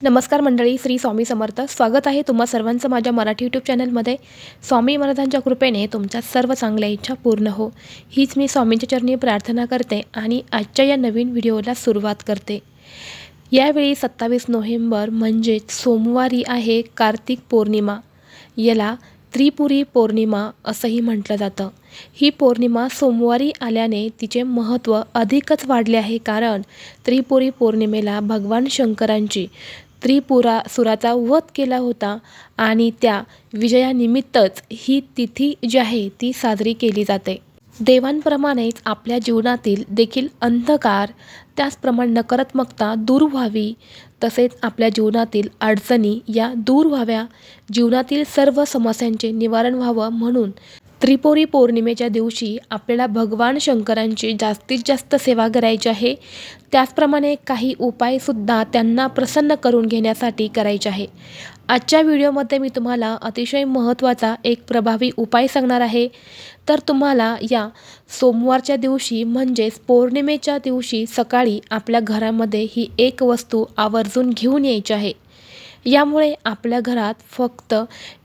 नमस्कार मंडळी, श्री स्वामी समर्थ. स्वागत आहे तुम्हा सर्वांचं माझ्या मराठी यूट्यूब चॅनलमध्ये. स्वामी महाराजांच्या कृपेने तुमच्या सर्व चांगल्या इच्छा पूर्ण हो, हीच मी स्वामींच्या चरणी प्रार्थना करते आणि आजच्या या नवीन व्हिडिओला सुरुवात करते. यावेळी 27 नोव्हेंबर म्हणजेच सोमवारी आहे कार्तिक पौर्णिमा. याला त्रिपुरी पौर्णिमा असंही म्हटलं जातं. ही पौर्णिमा सोमवारी आल्याने तिचे महत्त्व अधिकच वाढले आहे, कारण त्रिपुरी पौर्णिमेला भगवान शंकरांची त्रिपुरासुराचा वध केला होता आणि त्या विजयानिमित्तच ही तिथी जी आहे ती साजरी केली जाते. देवांप्रमाणेच आपल्या जीवनातील देखील अंधकार, त्याचप्रमाणे नकारात्मकता दूर व्हावी, तसेच आपल्या जीवनातील अडचणी या दूर व्हाव्या, जीवनातील सर्व समस्यांचे निवारण व्हावं म्हणून त्रिपुरी पौर्णिमेच्या दिवशी आपल्याला भगवान शंकरांची जास्तीत जास्त सेवा करायची आहे. त्याचप्रमाणे काही उपायसुद्धा त्यांना प्रसन्न करून घेण्यासाठी करायचे आहे. आजच्या व्हिडिओमध्ये मी तुम्हाला अतिशय महत्त्वाचा एक प्रभावी उपाय सांगणार आहे. तर तुम्हाला या सोमवारच्या दिवशी म्हणजेच पौर्णिमेच्या दिवशी सकाळी आपल्या घरामध्ये ही एक वस्तू आवर्जून घेऊन यायची आहे. यामुळे आपल्या घरात फक्त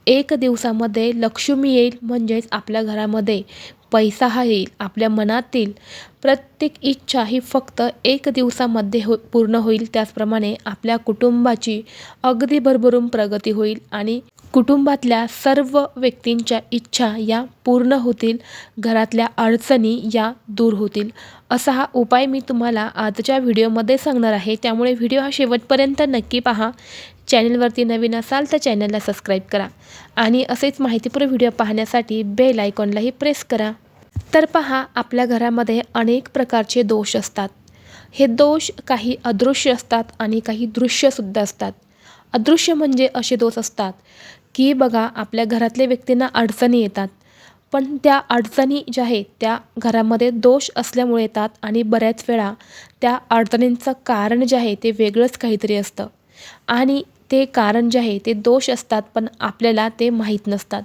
एक दिवसामध्ये लक्ष्मी येईल, म्हणजेच आपल्या घरामध्ये पैसा हा येईल. आपल्या मनातील प्रत्येक इच्छा ही फक्त एक दिवसामध्ये पूर्ण होईल. त्याचप्रमाणे आपल्या कुटुंबाची अगदी भरभरून प्रगती होईल आणि कुटुंबातल्या सर्व व्यक्तींच्या इच्छा या पूर्ण होतील, घरातल्या अडचणी या दूर होतील. असा हा उपाय मी तुम्हाला आजच्या व्हिडिओमध्ये सांगणार आहे. त्यामुळे व्हिडिओ हा शेवटपर्यंत नक्की पहा. चॅनलवरती नवीन असाल तर चॅनलला सबस्क्राईब करा आणि असेच माहितीपूर्ण व्हिडिओ पाहण्यासाठी बेल आयकॉनलाही प्रेस करा. तर पहा, आपल्या घरामध्ये अनेक प्रकारचे दोष असतात. हे दोष काही अदृश्य असतात आणि काही दृश्यसुद्धा असतात. अदृश्य म्हणजे असे दोष असतात की बघा, आपल्या घरातल्या व्यक्तींना अडचणी येतात, पण त्या अडचणी ज्या आहेत त्या घरामध्ये दोष असल्यामुळे येतात आणि बऱ्याच वेळा त्या अडचणींचं कारण जे आहे ते वेगळंच काहीतरी असतं आणि ते कारण जे आहे ते दोष असतात, पण आपल्याला ते माहीत नसतात.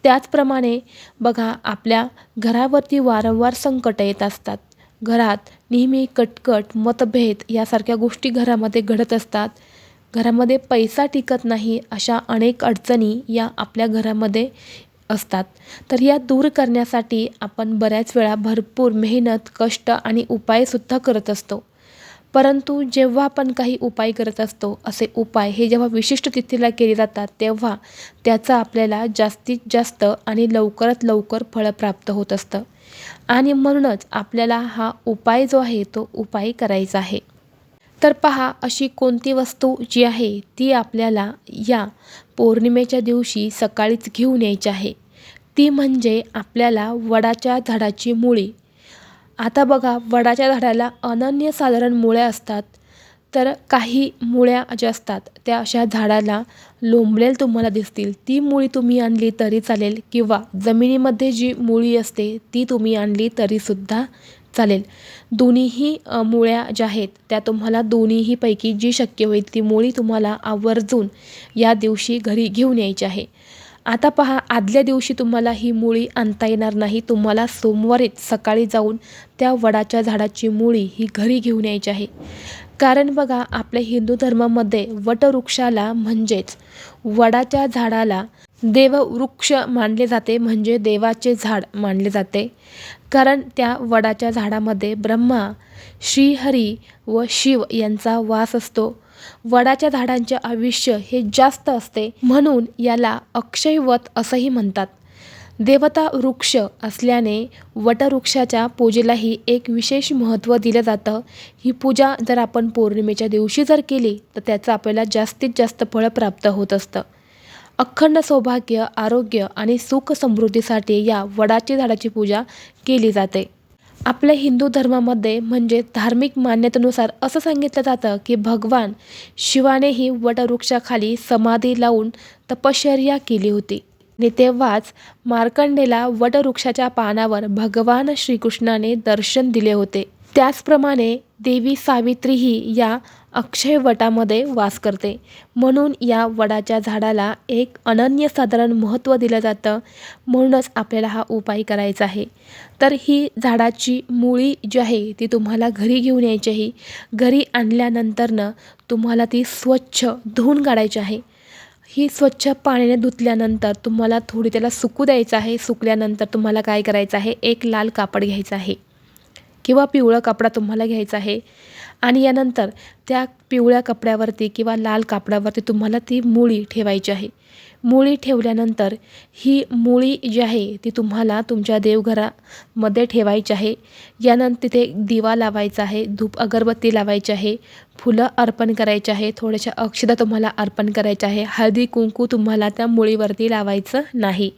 त्याचप्रमाणे बघा, आपल्या घरावरती वारंवार संकट येत असतात. घरात नेहमी कटकट, मतभेद यासारख्या गोष्टी घरामध्ये घडत असतात. घरामध्ये पैसा टिकत नाही, अशा अनेक अडचणी या आपल्या घरामध्ये असतात. तर या दूर करण्यासाठी आपण बऱ्याच वेळा भरपूर मेहनत, कष्ट आणि उपायसुद्धा करत असतो. परंतु जेव्हा आपण काही उपाय करत असतो, असे उपाय हे जेव्हा विशिष्ट तिथीला केले जातात, तेव्हा त्याचा आपल्याला जास्तीत जास्त आणि लवकरात लवकर फळ प्राप्त होत असतं आणि म्हणूनच आपल्याला हा उपाय जो आहे तो उपाय करायचा आहे. तर पहा, अशी कोणती वस्तू जी आहे ती आपल्याला या पौर्णिमेच्या दिवशी सकाळीच घेऊन यायची आहे. ती म्हणजे आपल्याला वडाच्या झाडाची मुळी. आता बघा, वडाच्या झाडाला अनन्यसाधारण मुळ्या असतात. तर काही मुळ्या ज्या असतात त्या अशा झाडाला लोंबलेल्या तुम्हाला दिसतील. ती मुळी तुम्ही आणली तरी चालेल किंवा जमिनीमध्ये जी मुळी असते ती तुम्ही आणली तरीसुद्धा चालेल. दोन्हीही मुळ्या ज्या आहेत त्या तुम्हाला दोन्हीपैकी जी शक्य होईल ती मुळी तुम्हाला आवर्जून या दिवशी घरी घेऊन यायची आहे. आता पहा, आदल्या दिवशी तुम्हाला ही मुळी आणता येणार नाही. तुम्हाला सोमवारीच सकाळी जाऊन त्या वडाच्या झाडाची मुळी ही घरी घेऊन यायची आहे. कारण बघा, आपल्या हिंदू धर्मामध्ये वटवृक्षाला म्हणजेच वडाच्या झाडाला देववृक्ष मानले जाते, म्हणजे देवाचे झाड मानले जाते. कारण त्या वडाच्या झाडामध्ये ब्रह्मा, श्रीहरी व शिव यांचा वास असतो. वडाच्या झाडांचे आयुष्य हे जास्त असते, म्हणून याला अक्षयवट असंही म्हणतात. देवता वृक्ष असल्याने वटवृक्षाच्या पूजेलाही एक विशेष महत्त्व दिलं जातं. ही पूजा जर आपण पौर्णिमेच्या दिवशी जर केली तर त्याचं आपल्याला जास्तीत जास्त फळ प्राप्त होत असतं. अखंड सौभाग्य, आरोग्य आणि सुख समृद्धीसाठी या वडाची झाडाची पूजा केली जाते. आपल्या हिंदू धर्मामध्ये म्हणजे धार्मिक मान्यतेनुसार असं सांगितलं जातं की भगवान शिवानेही वटवृक्षाखाली समाधी लावून तपश्चर्या केली होती आणि तेव्हाच मार्कंडेला वटवृक्षाच्या पानावर भगवान श्रीकृष्णाने दर्शन दिले होते. त्याचप्रमाणे देवी सावित्री ही या अक्षय वटामध्ये वास करते. म्हणून या वडाच्या झाडाला एक अनन्यसाधारण महत्त्व दिलं जातं. म्हणूनच आपल्याला हा उपाय करायचा आहे. तर ही झाडाची मुळी जी आहे ती तुम्हाला घरी घेऊन यायची आहे. घरी आणल्यानंतरनं तुम्हाला ती स्वच्छ धुवून काढायची आहे. ही स्वच्छ पाण्याने धुतल्यानंतर तुम्हाला थोडी त्याला सुकू द्यायचं आहे. सुकल्यानंतर तुम्हाला काय करायचं आहे, एक लाल कापड घ्यायचं आहे किंवा पिवळा कपडा तुम्हाला घ्यायचा आहे आणि यानंतर त्या पिवळ्या कपड्यावरती किंवा लाल कापडावरती तुम्हाला ती मुळी ठेवायची आहे. मुळी ठेवल्यानंतर ही मुळी जी आहे ती तुम्हाला तुमच्या देवघरामध्ये ठेवायची आहे. यानंतर तिथे दिवा लावायचा आहे, धूप अगरबत्ती लावायची आहे, फुलं अर्पण करायचे आहे, थोड्याशा अक्षता तुम्हाला अर्पण करायच्या आहे. हळदी कुंकू तुम्हाला त्या मुळीवरती लावायचं नाही.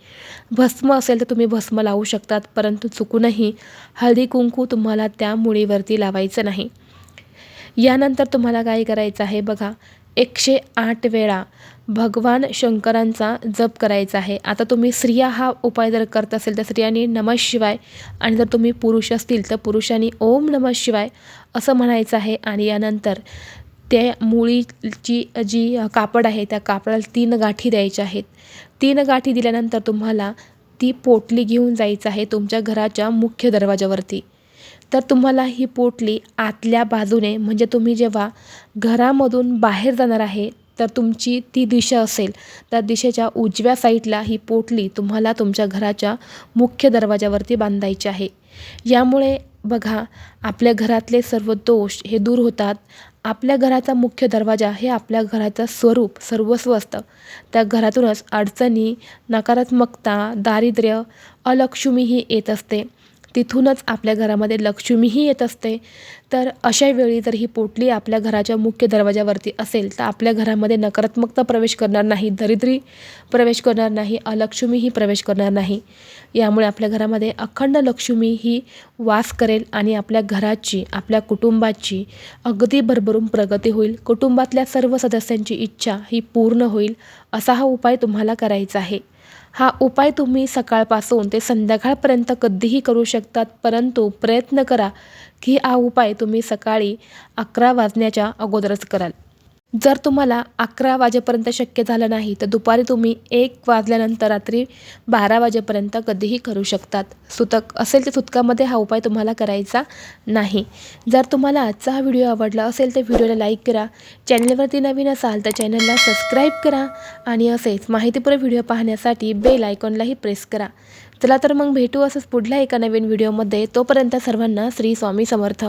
भस्म असेल तर तुम्ही भस्म लावू शकतात, परंतु चुकूनही हळदी कुंकू तुम्हाला त्या मुळीवरती लावायचं नाही. यानंतर तुम्हाला काय करायचं आहे बघा, 108 वेळा भगवान शंकरांचा जप करायचा आहे. आता तुम्ही स्त्रिया हा उपाय जर करत असेल तर स्त्रियांनी नमः शिवाय आणि जर तुम्ही पुरुष असतील तर पुरुषांनी ओम नमः शिवाय असं म्हणायचं आहे. आणि यानंतर त्या मुळीची जी कापड आहे त्या कापडाला 3 गाठी द्यायच्या आहेत. 3 गाठी दिल्यानंतर तुम्हाला ती पोटली घेऊन जायचं आहे तुमच्या घराच्या मुख्य दरवाजावरती. तर तुम्हाला ही पोटली आतल्या बाजूने म्हणजे तुम्ही जेव्हा घरामधून बाहेर जाणार आहे तर तुमची ती दिशा असेल त्या दिशेच्या उजव्या साईडला ही पोटली तुम्हाला तुमच्या घराच्या मुख्य दरवाजावरती बांधायची आहे. यामुळे बघा आपल्या घरातले सर्व दोष हे दूर होतात. आपल्या घराचा मुख्य दरवाजा हे आपल्या घराचं स्वरूप सर्वस्व असतं. त्या घरातूनच अडचणी, नकारात्मकता, दारिद्र्य, अलक्ष्मीही येत असते. तिथूनच आपल्या घरामध्ये लक्ष्मीही येत असते. तर अशा वेळी जर ही पोटली आपल्या घराच्या मुख्य दरवाजावरती असेल तर आपल्या घरामध्ये नकारात्मकता प्रवेश करणार नाही, दरिद्री प्रवेश करणार नाही, अलक्ष्मीही प्रवेश करणार नाही. यामुळे आपल्या घरामध्ये अखंड लक्ष्मी ही वास करेल आणि आपल्या घराची, आपल्या कुटुंबाची अगदी भरभरून प्रगती होईल. कुटुंबातल्या सर्व सदस्यांची इच्छा ही पूर्ण होईल. असा हा उपाय तुम्हाला करायचा आहे. हा उपाय तुम्ही सकाळपासून ते संध्याकाळपर्यंत कधीही करू शकतात, परंतु प्रयत्न करा की हा उपाय तुम्ही सकाळी 11 वाजण्याच्या अगोदरच कराल. जर तुम्हाला 11 वाजेपर्यंत शक्य झालं नाही तर दुपारी तुम्ही 1 वाजल्यानंतर रात्री 12 वाजेपर्यंत कधीही करू शकतात. सुतक असेल तर सुतकामध्ये हा उपाय तुम्हाला करायचा नाही. जर तुम्हाला आजचा हा व्हिडिओ आवडला असेल तर व्हिडिओला लाईक करा. चॅनलवरती नवीन असाल तर चॅनलला सबस्क्राईब करा आणि असेच माहितीपूर्ण व्हिडिओ पाहण्यासाठी बेल आयकॉनलाही प्रेस करा. चला तर मग भेटू असंच पुढल्या एका नवीन व्हिडिओमध्ये. तोपर्यंत सर्वांना श्री स्वामी समर्थ.